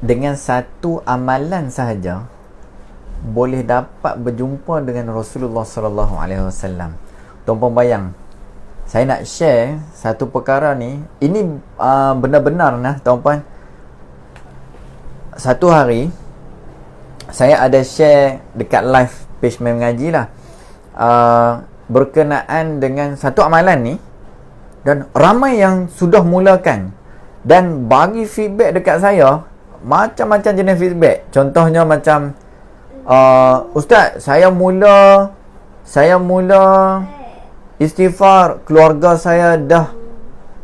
dengan satu amalan sahaja boleh dapat berjumpa dengan Rasulullah sallallahu alaihi wasallam. Tuan-puan bayang, saya nak share satu perkara ni. Ini benar-benar nah tuan-puan. Satu hari saya ada share dekat live page Mem Ngaji lah, berkenaan dengan satu amalan ni, dan ramai yang sudah mulakan dan bagi feedback dekat saya, macam-macam jenis feedback. Contohnya macam, Ustaz, saya mula istighfar, keluarga saya dah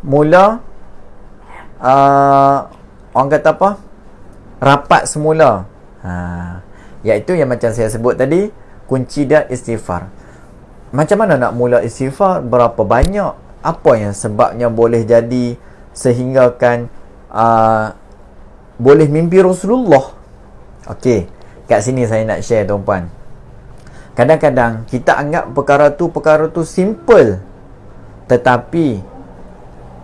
mula orang kata apa, rapat semula. Iaitu yang macam saya sebut tadi, kunci dia istighfar. Macam mana nak mula istighfar, berapa banyak, apa yang sebabnya boleh jadi sehinggakan boleh mimpi Rasulullah. Okey, kat sini saya nak share tuan-puan. Kadang-kadang kita anggap perkara tu simple, tetapi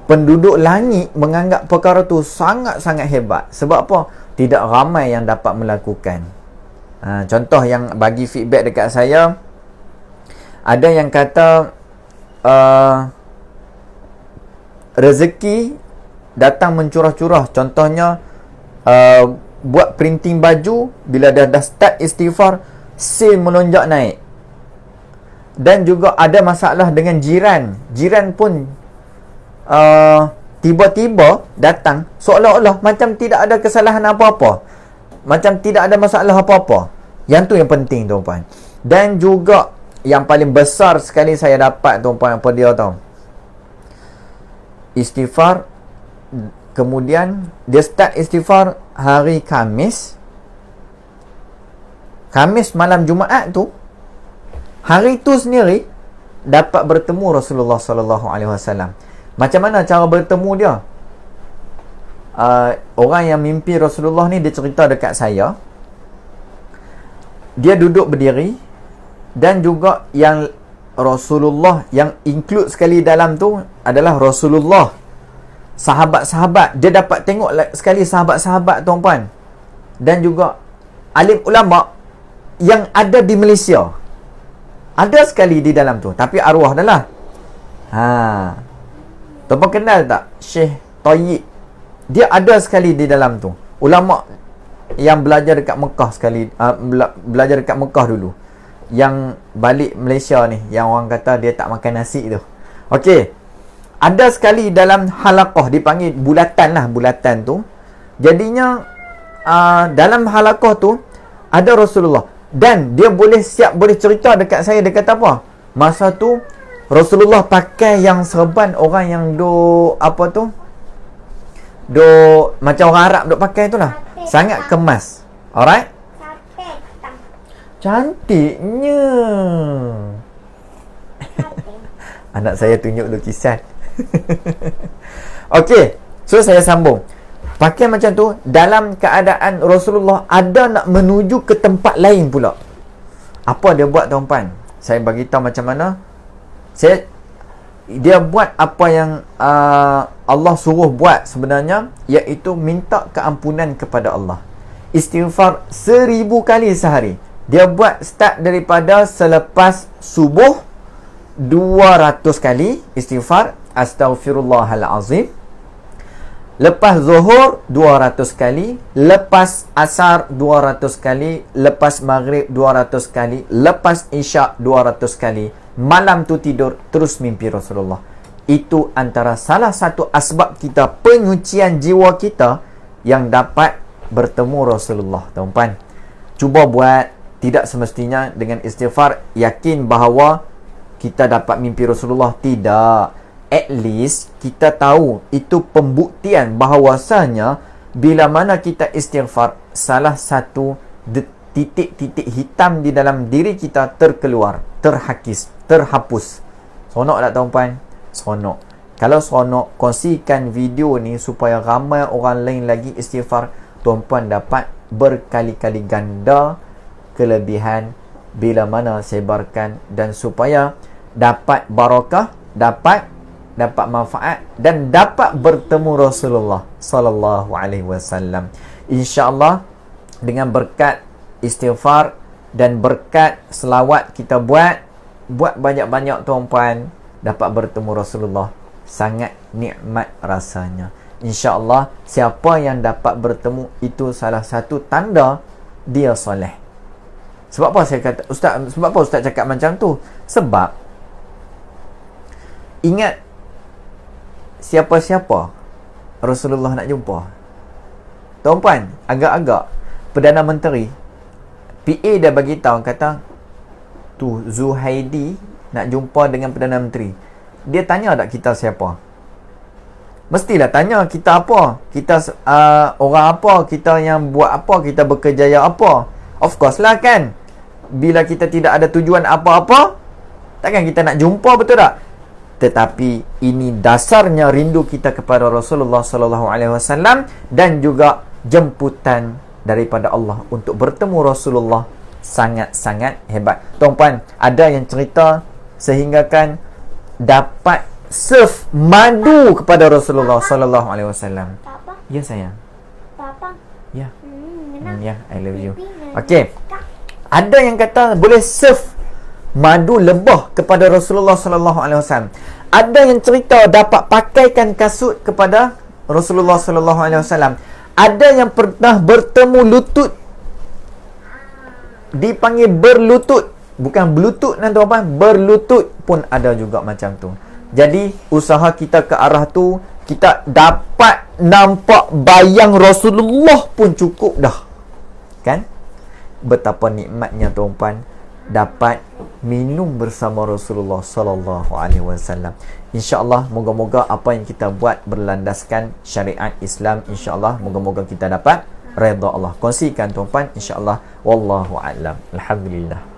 penduduk langit menganggap perkara tu sangat-sangat hebat. Sebab apa? Tidak ramai yang dapat melakukan. Contoh yang bagi feedback dekat saya, ada yang kata rezeki datang mencurah-curah. Contohnya buat printing baju, bila dah start istighfar, sale melonjak naik. Dan juga ada masalah dengan jiran pun tiba-tiba datang, seolah-olah macam tidak ada kesalahan apa-apa, macam tidak ada masalah apa-apa. Yang tu yang penting tuan-puan. Dan juga yang paling besar sekali saya dapat tuan-puan, apa dia tahu? Istighfar, kemudian dia start istighfar hari Khamis malam Jumaat tu, hari tu sendiri dapat bertemu Rasulullah sallallahu alaihi wasallam. Macam mana cara bertemu dia? Orang yang mimpi Rasulullah ni, dia cerita dekat saya, dia duduk berdiri, dan juga yang Rasulullah yang include sekali dalam tu adalah Rasulullah, sahabat-sahabat. Dia dapat tengok sekali sahabat-sahabat tuan-puan, dan juga alim ulama yang ada di Malaysia ada sekali di dalam tu, tapi arwah dah lah. Tuan-puan kenal tak Syekh Tayyib? Dia ada sekali di dalam tu. Ulama yang belajar dekat Mekah sekali, belajar dekat Mekah dulu, yang balik Malaysia ni, yang orang kata dia tak makan nasi tu. Okey, ada sekali dalam halaqah, dipanggil bulatan tu. Jadinya dalam halaqah tu ada Rasulullah, dan dia boleh cerita dekat saya. Dia kata apa? Masa tu Rasulullah pakai yang serban orang yang macam orang Arab duk pakai tu lah. Sangat kemas. Alright? Cantiknya. Anak saya tunjuk lukisan. Okey, so saya sambung. Pakai macam tu dalam keadaan Rasulullah ada nak menuju ke tempat lain pula. Apa dia buat tuan-puan? Saya bagi tahu macam mana. Dia buat apa yang Allah suruh buat sebenarnya, iaitu minta keampunan kepada Allah. Istighfar 1000 kali sehari. Dia buat start daripada selepas subuh 200 kali istighfar, astaghfirullahalazim. Lepas zuhur 200 kali, lepas asar 200 kali, lepas maghrib 200 kali, lepas isyak 200 kali. Malam tu tidur terus mimpi Rasulullah. Itu antara salah satu asbab kita, penyucian jiwa kita, yang dapat bertemu Rasulullah tuan-puan. Cuba buat. Tidak semestinya dengan istighfar yakin bahawa kita dapat mimpi Rasulullah. Tidak. At least kita tahu itu pembuktian bahawasanya bila mana kita istighfar, salah satu titik-titik hitam di dalam diri kita terkeluar, terhapus. Seronok tak tuan-puan? Seronok. Kalau seronok, kongsikan video ni supaya ramai orang lain lagi istighfar. Tuan-puan dapat berkali-kali ganda kelebihan bila mana sebarkan, dan supaya dapat barakah, dapat dapat manfaat dan dapat bertemu Rasulullah sallallahu alaihi wasallam. Insya-Allah dengan berkat istighfar dan berkat selawat kita buat banyak-banyak tuan-puan, dapat bertemu Rasulullah, sangat nikmat rasanya. InsyaAllah siapa yang dapat bertemu, itu salah satu tanda dia soleh. Sebab apa saya kata sebab apa Ustaz cakap macam tu? Sebab ingat siapa-siapa Rasulullah nak jumpa. Tuan-puan, agak-agak Perdana Menteri PA dah bagi tahu, kata tu Zuhaidi nak jumpa dengan Perdana Menteri. Dia tanya tak kita siapa? Mestilah tanya kita apa, kita orang apa, kita yang buat apa, kita berkejaya apa. Of course lah kan. Bila kita tidak ada tujuan apa-apa, takkan kita nak jumpa, betul tak? Tetapi ini dasarnya rindu kita kepada Rasulullah sallallahu alaihi wasallam dan juga jemputan daripada Allah untuk bertemu Rasulullah sangat-sangat hebat. Tuan-puan, ada yang cerita sehinggakan dapat serve madu kepada Rasulullah sallallahu alaihi wasallam. Papa. Ya sayang. Papa. Ya. Kenapa? Ya, I love you. Okey. Ada yang kata boleh serve madu lebah kepada Rasulullah sallallahu alaihi wasallam. Ada yang cerita dapat pakaikan kasut kepada Rasulullah sallallahu alaihi wasallam. Ada yang pernah bertemu lutut, dipanggil berlutut, bukan bluetooth nanti apa, berlutut pun ada juga macam tu. Jadi usaha kita ke arah tu, kita dapat nampak bayang Rasulullah pun cukup dah. Kan? Betapa nikmatnya tuan-puan dapat minum bersama Rasulullah sallallahu alaihi wasallam. Insya-Allah moga-moga apa yang kita buat berlandaskan syariat Islam. Insya-Allah moga-moga kita dapat redha Allah. Kongsikan tuan-puan, insya-Allah. Wallahu a'lam. Alhamdulillah.